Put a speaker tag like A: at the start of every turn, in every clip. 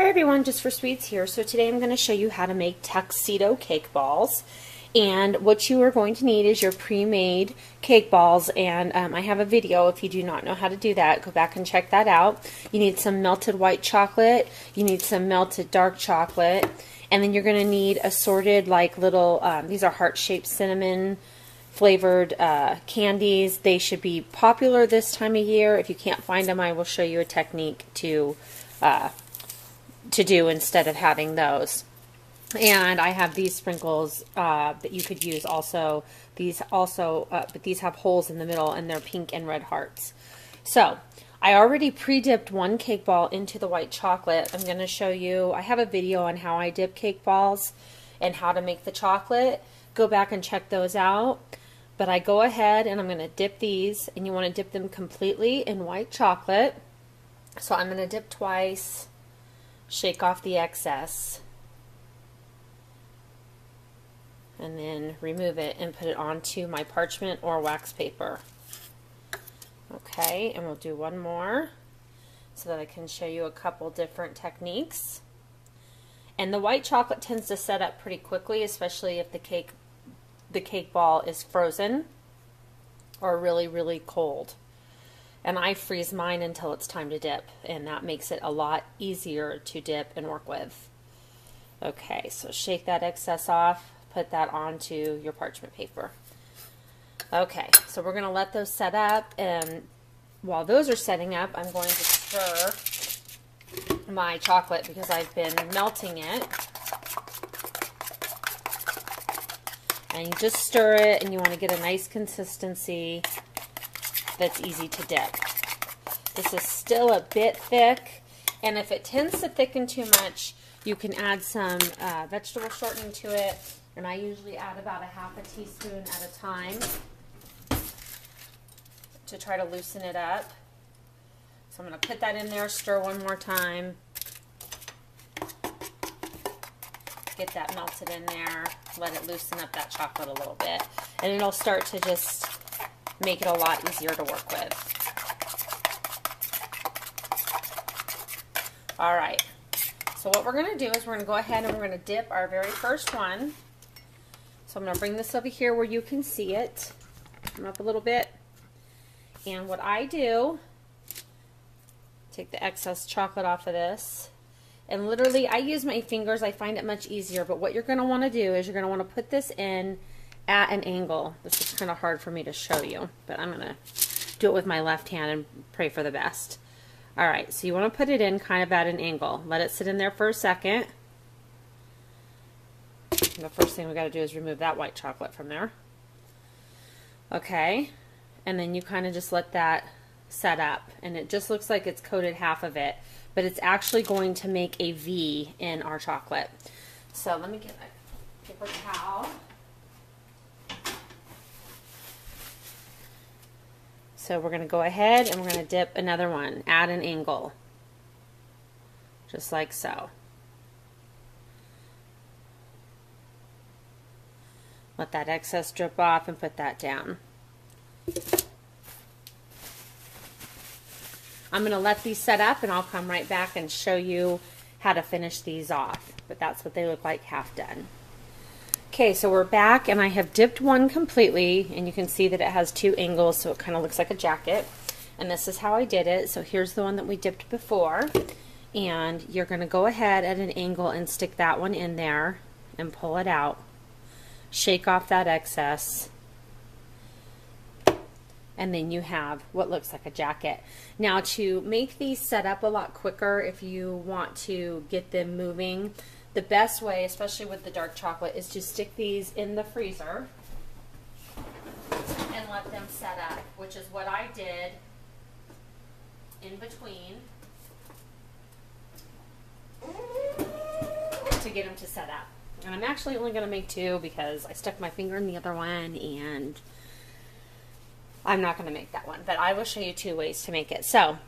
A: Hi everyone, Jus4SweetZ here. So today I'm going to show you how to make Tuxedo cake balls. And what you are going to need is your pre-made cake balls, and I have a video. If you do not know how to do that, go back and check that out. You need some melted white chocolate, you need some melted dark chocolate, and then you're going to need assorted like little, these are heart-shaped cinnamon flavored candies. They should be popular this time of year. If you can't find them, I will show you a technique to do instead of having those. And I have these sprinkles that you could use also. These also, but these have holes in the middle and they're pink and red hearts. So I already pre-dipped one cake ball into the white chocolate. I'm going to show you, I have a video on how I dip cake balls and how to make the chocolate. Go back and check those out. But I go ahead and I'm going to dip these, and you want to dip them completely in white chocolate. So I'm going to dip twice. Shake off the excess, and then remove it and put it onto my parchment or wax paper. Okay, and we'll do one more so that I can show you a couple different techniques. And the white chocolate tends to set up pretty quickly, especially if the cake ball is frozen or really, really cold. And I freeze mine until it's time to dip, and that makes it a lot easier to dip and work with. Okay, so shake that excess off, put that onto your parchment paper. Okay, so we're going to let those set up, and while those are setting up, I'm going to stir my chocolate because I've been melting it. And you just stir it, and you want to get a nice consistency that's easy to dip. This is still a bit thick, and if it tends to thicken too much, you can add some vegetable shortening to it, and I usually add about a half a teaspoon at a time to try to loosen it up. So I'm going to put that in there, stir one more time, get that melted in there, let it loosen up that chocolate a little bit, and it'll start to just make it a lot easier to work with. All right, so what we're going to do is we're going to go ahead and we're going to dip our very first one. So I'm going to bring this over here where you can see it. Come up a little bit. And what I do, take the excess chocolate off of this. And literally, I use my fingers. I find it much easier. But what you're going to want to do is you're going to want to put this in at an angle. This is kind of hard for me to show you, but I'm going to do it with my left hand and pray for the best. All right, so you want to put it in kind of at an angle. Let it sit in there for a second. And the first thing we got to do is remove that white chocolate from there. Okay, and then you kind of just let that set up, and it just looks like it's coated half of it, but it's actually going to make a V in our chocolate. So let me get a paper towel. So we're going to go ahead and we're going to dip another one at an angle, just like so. Let that excess drip off and put that down. I'm going to let these set up, and I'll come right back and show you how to finish these off. But that's what they look like half done. Okay, so we're back, and I have dipped one completely, and you can see that it has two angles, so it kind of looks like a jacket. And this is how I did it. So here's the one that we dipped before, and you're going to go ahead at an angle and stick that one in there and pull it out. Shake off that excess, and then you have what looks like a jacket. Now, to make these set up a lot quicker, if you want to get them moving, the best way, especially with the dark chocolate, is to stick these in the freezer and let them set up, which is what I did in between to get them to set up. And I'm actually only going to make two because I stuck my finger in the other one, and I'm not going to make that one, but I will show you two ways to make it. So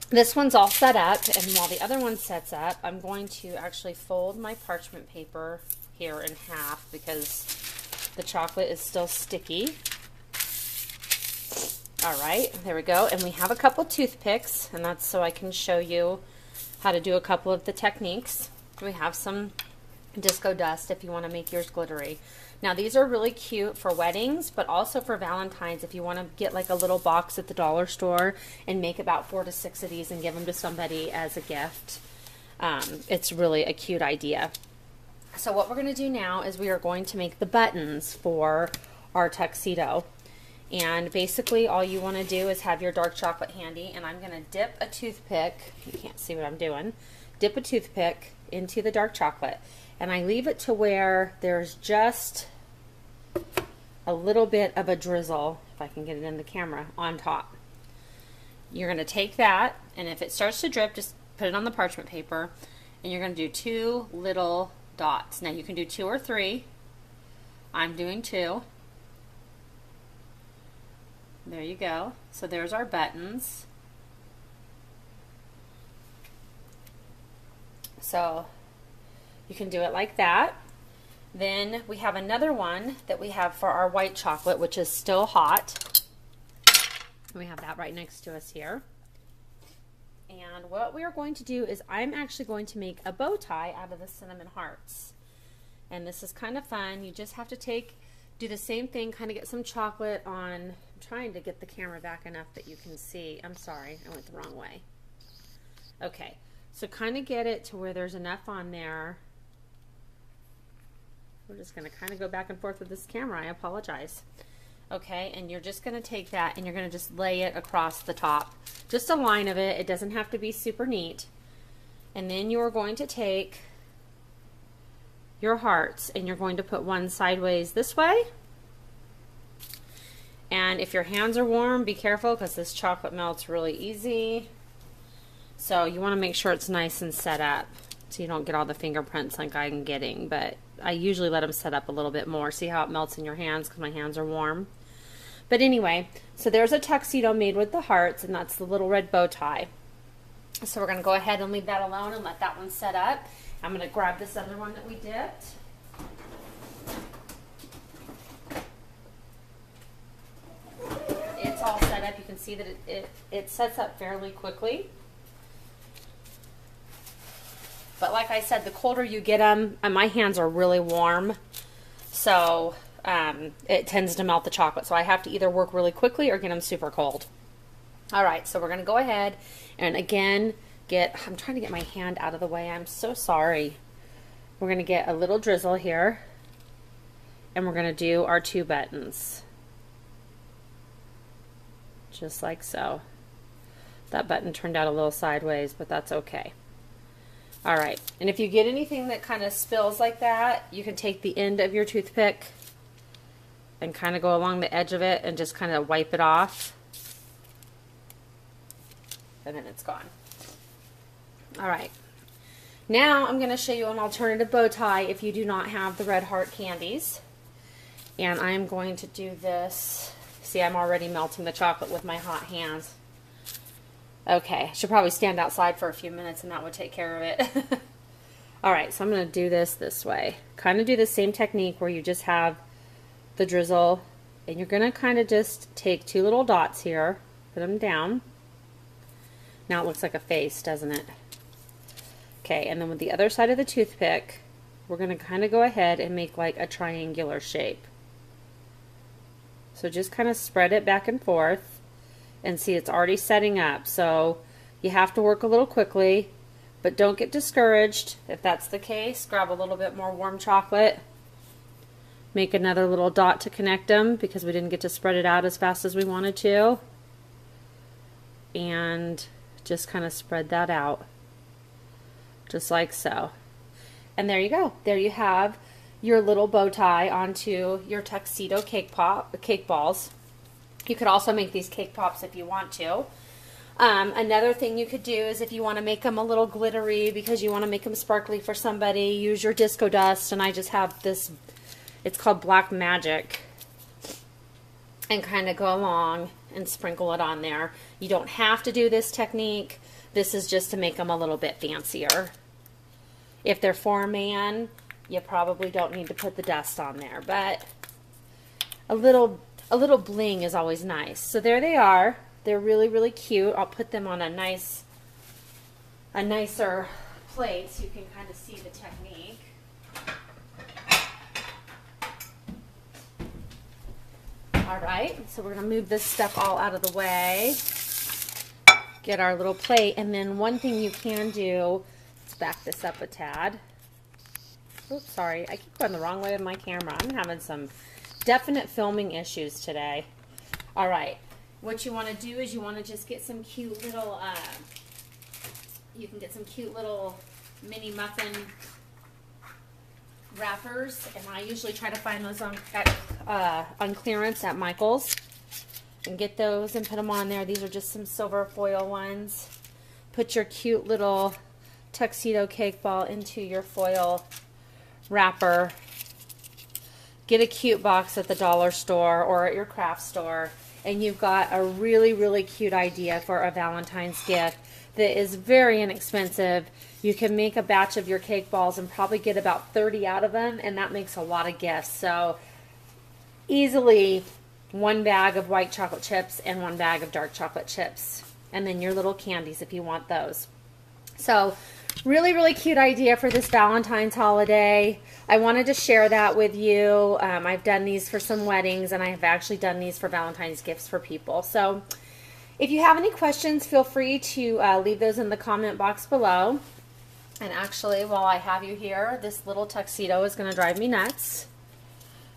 A: this one's all set up, and while the other one sets up, I'm going to actually fold my parchment paper here in half because the chocolate is still sticky. All right, there we go. And we have a couple toothpicks, and that's so I can show you how to do a couple of the techniques. We have some disco dust if you want to make yours glittery. Now these are really cute for weddings, but also for Valentine's if you want to get like a little box at the dollar store and make about 4 to 6 of these and give them to somebody as a gift. It's really a cute idea. So what we're going to do now is we are going to make the buttons for our tuxedo. And basically all you want to do is have your dark chocolate handy, and I'm going to dip a toothpick, you can't see what I'm doing, dip a toothpick into the dark chocolate, and I leave it to where there's just a little bit of a drizzle, if I can get it in the camera, on top. You're going to take that, and if it starts to drip, just put it on the parchment paper, and you're going to do 2 little dots. Now you can do 2 or 3. I'm doing 2. There you go. So there's our buttons. So you can do it like that. Then we have another one that we have for our white chocolate, which is still hot. We have that right next to us here. And what we are going to do is I'm actually going to make a bow tie out of the cinnamon hearts. And this is kind of fun. You just have to do the same thing, kind of get some chocolate on. I'm trying to get the camera back enough that you can see. I'm sorry, I went the wrong way. Okay, so kind of get it to where there's enough on there. We're just going to kind of go back and forth with this camera. I apologize. Okay, and you're just going to take that and you're going to just lay it across the top. Just a line of it. It doesn't have to be super neat. And then you're going to take your hearts and you're going to put one sideways this way. And if your hands are warm, be careful because this chocolate melts really easy. So you want to make sure it's nice and set up so you don't get all the fingerprints like I'm getting. But I usually let them set up a little bit more. See how it melts in your hands because my hands are warm. But anyway, so there's a tuxedo made with the hearts, and that's the little red bow tie. So we're going to go ahead and leave that alone and let that one set up. I'm going to grab this other one that we dipped. It's all set up. You can see that it sets up fairly quickly. But like I said, the colder you get them, and my hands are really warm, so it tends to melt the chocolate. So I have to either work really quickly or get them super cold. All right, so we're going to go ahead and again I'm trying to get my hand out of the way. I'm so sorry. We're going to get a little drizzle here, and we're going to do our 2 buttons. Just like so. That button turned out a little sideways, but that's okay. All right, and if you get anything that kind of spills like that, you can take the end of your toothpick and kind of go along the edge of it and just kind of wipe it off. And then it's gone. All right, now I'm going to show you an alternative bow tie if you do not have the red heart candies. And I'm going to do this. See, I'm already melting the chocolate with my hot hands. Okay, I should probably stand outside for a few minutes and that would take care of it. All right, so I'm going to do this way. Kind of do the same technique where you just have the drizzle, and you're going to kind of just take 2 little dots here, put them down. Now it looks like a face, doesn't it? Okay, and then with the other side of the toothpick, we're going to kind of go ahead and make like a triangular shape. So just kind of spread it back and forth. And see, it's already setting up, so you have to work a little quickly, but don't get discouraged. If that's the case, grab a little bit more warm chocolate, make another little dot to connect them because we didn't get to spread it out as fast as we wanted to, and just kind of spread that out just like so. And there you go. There you have your little bow tie onto your tuxedo cake balls. You could also make these cake pops if you want to. Another thing you could do is if you want to make them a little glittery because you want to make them sparkly for somebody, use your disco dust. And I just have this, it's called Black Magic. And kind of go along and sprinkle it on there. You don't have to do this technique. This is just to make them a little bit fancier. If they're for a man, you probably don't need to put the dust on there. But a little bling is always nice. So there they are. They're really, really cute. I'll put them on a nice a nicer plate so you can kind of see the technique. All right, so we're gonna move this stuff all out of the way. Get our little plate, and then one thing you can do, let's back this up a tad. Oops, sorry, I keep going the wrong way with my camera. I'm having some definite filming issues today. All right, what you want to do is you want to just get some cute little, you can get some cute little mini muffin wrappers, and I usually try to find those on clearance at Michael's, and get those and put them on there. These are just some silver foil ones. Put your cute little tuxedo cake ball into your foil wrapper. Get a cute box at the dollar store or at your craft store, and you've got a really, really cute idea for a Valentine's gift that is very inexpensive. You can make a batch of your cake balls and probably get about 30 out of them, and that makes a lot of gifts. So easily one bag of white chocolate chips and one bag of dark chocolate chips, and then your little candies if you want those. So really, really cute idea for this Valentine's holiday. I wanted to share that with you. I've done these for some weddings, and I have actually done these for Valentine's gifts for people. So if you have any questions, feel free to leave those in the comment box below. And actually, while I have you here, this little tuxedo is going to drive me nuts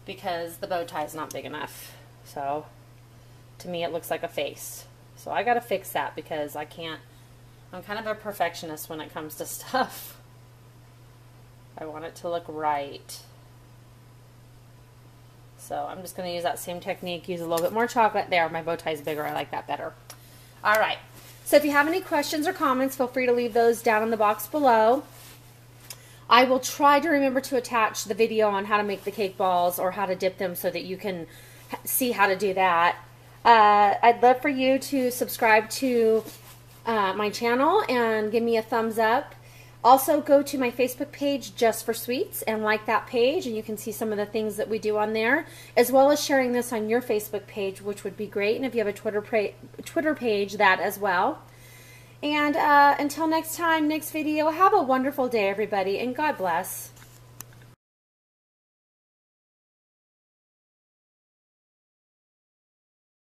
A: because the bow tie is not big enough. So to me, it looks like a face. So I got to fix that because I can't. I'm kind of a perfectionist when it comes to stuff. I want it to look right. So I'm just going to use that same technique, use a little bit more chocolate. There, my bow tie is bigger. I like that better. All right. So if you have any questions or comments, feel free to leave those down in the box below. I will try to remember to attach the video on how to make the cake balls or how to dip them so that you can see how to do that. I'd love for you to subscribe to my channel and give me a thumbs up. Also, go to my Facebook page, Jus4SweetZ, and like that page, and you can see some of the things that we do on there, as well as sharing this on your Facebook page, which would be great. And if you have a Twitter page, that as well. And until next time, next video, have a wonderful day, everybody, and God bless.